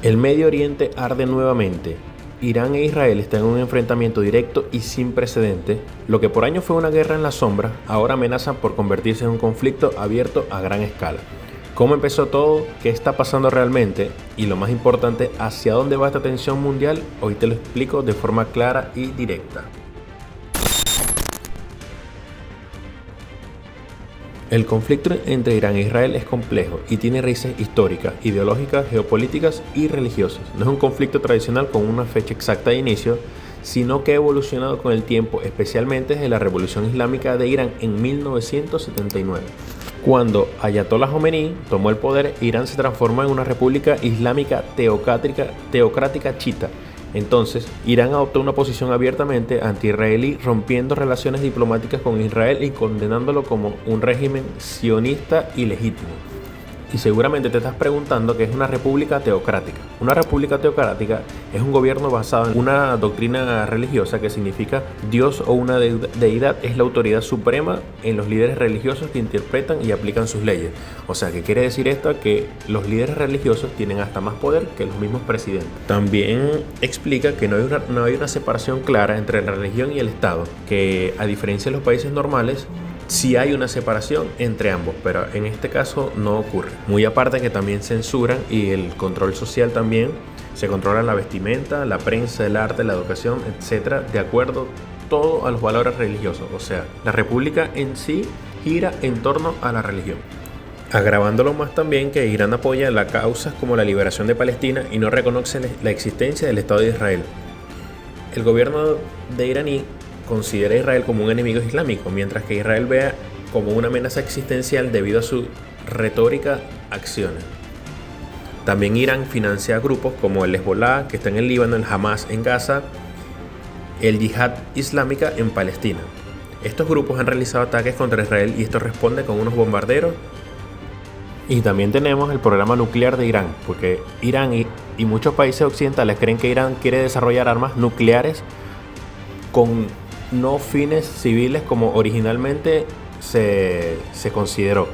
El Medio Oriente arde nuevamente. Irán e Israel están en un enfrentamiento directo y sin precedentes. Lo que por años fue una guerra en la sombra, ahora amenazan por convertirse en un conflicto abierto a gran escala. ¿Cómo empezó todo? ¿Qué está pasando realmente? Y lo más importante, ¿hacia dónde va esta tensión mundial? Hoy te lo explico de forma clara y directa. El conflicto entre Irán e Israel es complejo y tiene raíces históricas, ideológicas, geopolíticas y religiosas. No es un conflicto tradicional con una fecha exacta de inicio, sino que ha evolucionado con el tiempo, especialmente desde la Revolución Islámica de Irán en 1979. Cuando Ayatollah Jomeini tomó el poder, Irán se transformó en una república islámica teocrática chiita. Entonces, Irán adoptó una posición abiertamente anti-israelí, rompiendo relaciones diplomáticas con Israel y condenándolo como un régimen sionista ilegítimo. Y seguramente te estás preguntando qué es una república teocrática. Una república teocrática es un gobierno basado en una doctrina religiosa que significa Dios o una deidad es la autoridad suprema en los líderes religiosos que interpretan y aplican sus leyes. O sea, ¿qué quiere decir esto? Que los líderes religiosos tienen hasta más poder que los mismos presidentes. También explica que no hay una separación clara entre la religión y el Estado, que a diferencia de los países normales, sí hay una separación entre ambos, pero en este caso no ocurre. Muy aparte que también censuran y el control social también, se controla la vestimenta, la prensa, el arte, la educación, etcétera, de acuerdo todo a los valores religiosos. O sea, la república en sí gira en torno a la religión. Agravándolo más también que Irán apoya las causas como la liberación de Palestina y no reconoce la existencia del Estado de Israel. El gobierno de iraní considera a Israel como un enemigo islámico, mientras que Israel vea como una amenaza existencial debido a su retórica acciones. También Irán financia grupos como el Hezbollah, que está en el Líbano, el Hamas en Gaza, el Yihad Islámica en Palestina. Estos grupos han realizado ataques contra Israel y esto responde con unos bombarderos. Y también tenemos el programa nuclear de Irán, porque Irán y muchos países occidentales creen que Irán quiere desarrollar armas nucleares con no fines civiles como originalmente se consideró.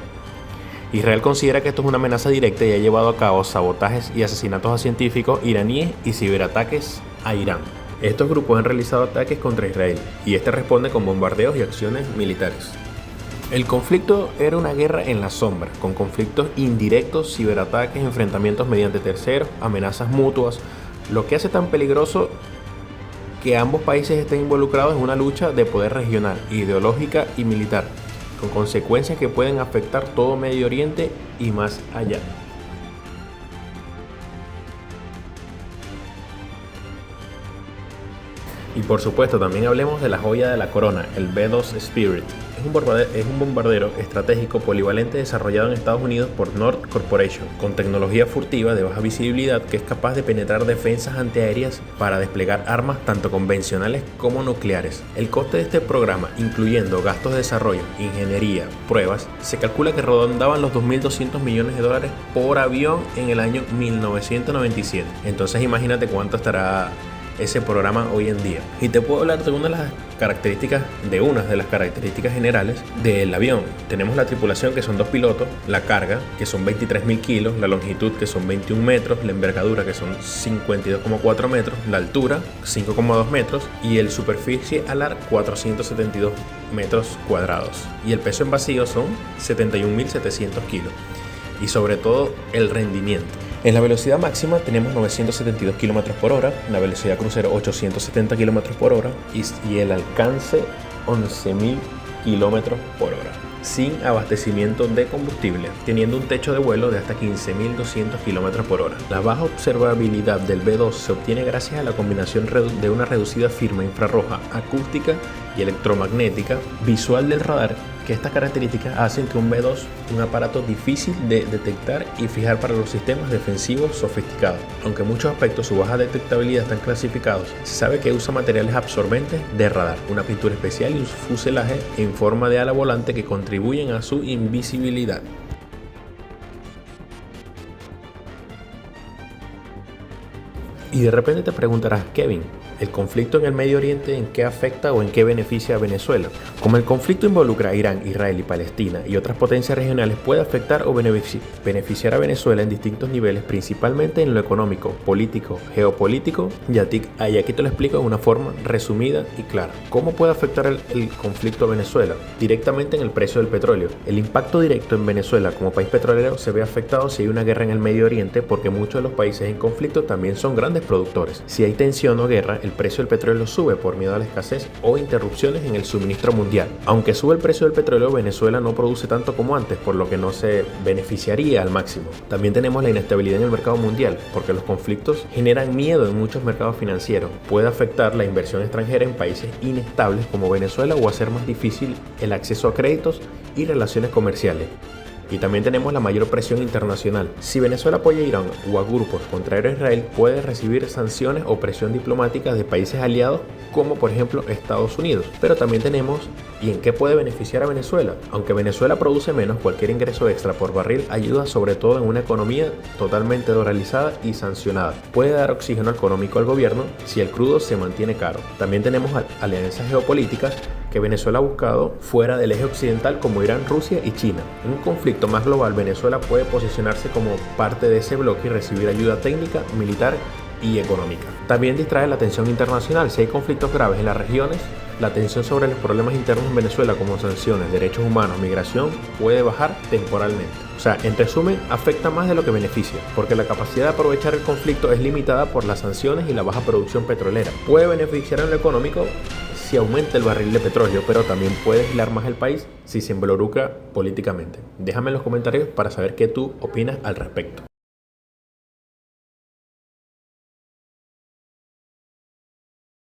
Israel considera que esto es una amenaza directa y ha llevado a cabo sabotajes y asesinatos a científicos iraníes y ciberataques a Irán. Estos grupos han realizado ataques contra Israel y este responde con bombardeos y acciones militares. El conflicto era una guerra en la sombra, con conflictos indirectos, ciberataques, enfrentamientos mediante terceros, amenazas mutuas. Lo que hace tan peligroso que ambos países estén involucrados en una lucha de poder regional, ideológica y militar, con consecuencias que pueden afectar todo Medio Oriente y más allá. Y por supuesto también hablemos de la joya de la corona, el B-2 Spirit. Es un bombardero estratégico polivalente desarrollado en Estados Unidos por Northrop Corporation, con tecnología furtiva de baja visibilidad que es capaz de penetrar defensas antiaéreas para desplegar armas tanto convencionales como nucleares. El coste de este programa, incluyendo gastos de desarrollo, ingeniería, pruebas, se calcula que rondaban los $2.200 millones por avión en el año 1997. Entonces imagínate cuánto estará ese programa hoy en día. Y te puedo hablar de unas de las características generales del avión. Tenemos la tripulación, que son 2 pilotos, la carga, que son 23.000 kilos, la longitud, que son 21 metros, la envergadura, que son 52,4 metros, la altura, 5,2 metros, y el superficie alar, 472 metros cuadrados. Y el peso en vacío son 71.700 kilos. Y sobre todo, el rendimiento. En la velocidad máxima tenemos 972 km por hora, la velocidad crucero 870 km por hora y el alcance 11.000 km por hora, sin abastecimiento de combustible, teniendo un techo de vuelo de hasta 15.200 km por hora. La baja observabilidad del B-2 se obtiene gracias a la combinación de una reducida firma infrarroja, acústica y electromagnética visual del radar, que estas características hacen que un B-2 un aparato difícil de detectar y fijar para los sistemas defensivos sofisticados. Aunque en muchos aspectos su baja detectabilidad están clasificados, se sabe que usa materiales absorbentes de radar, una pintura especial y un fuselaje en forma de ala volante que contribuyen a su invisibilidad. Y de repente te preguntarás, Kevin, ¿el conflicto en el Medio Oriente en qué afecta o en qué beneficia a Venezuela? Como el conflicto involucra a Irán, Israel y Palestina y otras potencias regionales, puede afectar o beneficiar a Venezuela en distintos niveles, principalmente en lo económico, político, geopolítico, y aquí te lo explico de una forma resumida y clara. ¿Cómo puede afectar el conflicto a Venezuela? Directamente en el precio del petróleo. El impacto directo en Venezuela como país petrolero se ve afectado si hay una guerra en el Medio Oriente, porque muchos de los países en conflicto también son grandes productores. Si hay tensión o guerra, el precio del petróleo sube por miedo a la escasez o interrupciones en el suministro mundial. Aunque sube el precio del petróleo, Venezuela no produce tanto como antes, por lo que no se beneficiaría al máximo. También tenemos la inestabilidad en el mercado mundial, porque los conflictos generan miedo en muchos mercados financieros. Puede afectar la inversión extranjera en países inestables como Venezuela o hacer más difícil el acceso a créditos y relaciones comerciales. Y también tenemos la mayor presión internacional. Si Venezuela apoya a Irán o a grupos contrarios a Israel, puede recibir sanciones o presión diplomática de países aliados como por ejemplo Estados Unidos. Pero también tenemos ¿y en qué puede beneficiar a Venezuela? Aunque Venezuela produce menos, cualquier ingreso extra por barril ayuda sobre todo en una economía totalmente dolarizada y sancionada. Puede dar oxígeno económico al gobierno si el crudo se mantiene caro. También tenemos alianzas geopolíticas que Venezuela ha buscado fuera del eje occidental como Irán, Rusia y China. En un conflicto más global, Venezuela puede posicionarse como parte de ese bloque y recibir ayuda técnica, militar y económica. También distrae la atención internacional. Si hay conflictos graves en las regiones, la atención sobre los problemas internos en Venezuela como sanciones, derechos humanos, migración puede bajar temporalmente. O sea, en resumen, afecta más de lo que beneficia, porque la capacidad de aprovechar el conflicto es limitada por las sanciones y la baja producción petrolera. Puede beneficiar en lo económico si aumenta el barril de petróleo, pero también puede aislar más el país si se involucra políticamente. Déjame en los comentarios para saber qué tú opinas al respecto.